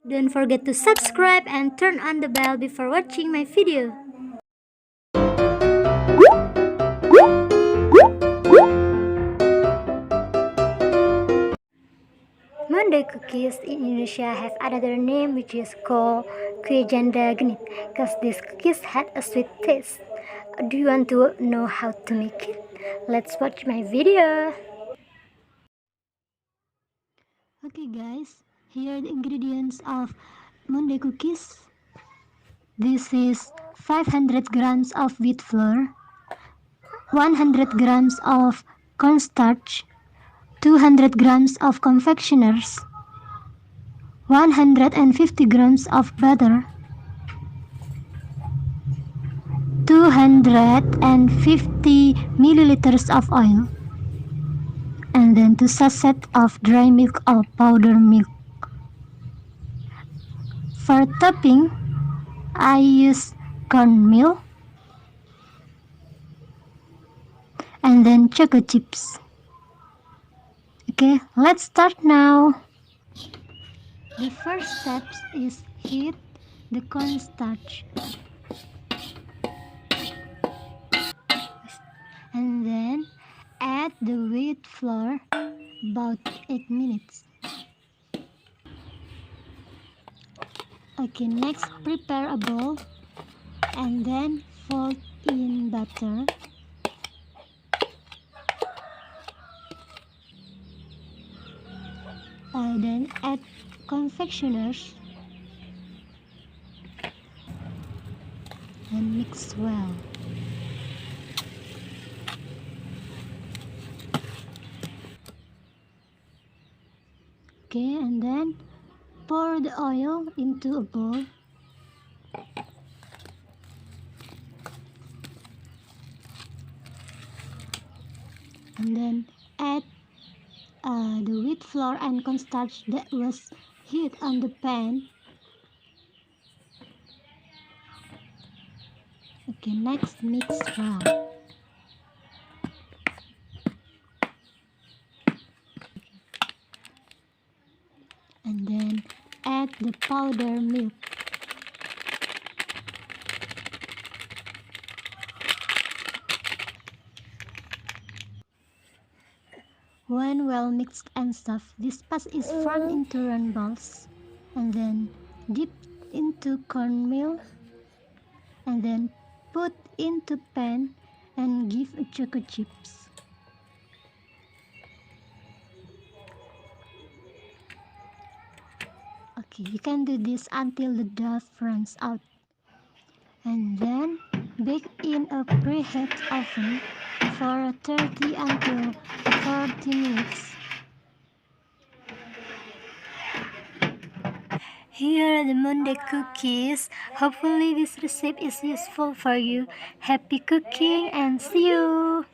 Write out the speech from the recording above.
Don't forget to subscribe and turn on the bell before watching my video. Monde cookies in Indonesia have another name which is called Kue Janda Genit because these cookies had a sweet taste. Do you want to know how to make it? Let's watch my video. Okay guys, here are the ingredients of Monde cookies. This is 500 grams of wheat flour, 100 grams of cornstarch, 200 grams of confectioners, 150 grams of butter, 250 milliliters of oil, and then 2 sachets of dry milk or powder milk. For topping, I use cornmeal and then chocolate chips. Okay, let's start now. The first step is heat the cornstarch and then add the wheat flour about 8 minutes. Okay, next prepare a bowl and then fold in butter. Then add confectioners and mix well. Okay, and then pour the oil into a bowl. And then add the wheat flour and cornstarch that was heated on the pan. Okay, next mix well. And then add the powder milk. When well mixed and stuffed, this paste is formed into round balls and then dip into cornmeal and then put into pan and give a chocolate chips. Okay, you can do this until the dough runs out. And then bake in a preheat oven for 30 until 40 minutes. Here are the Monde cookies. Hopefully this recipe is useful for you. Happy cooking and see you!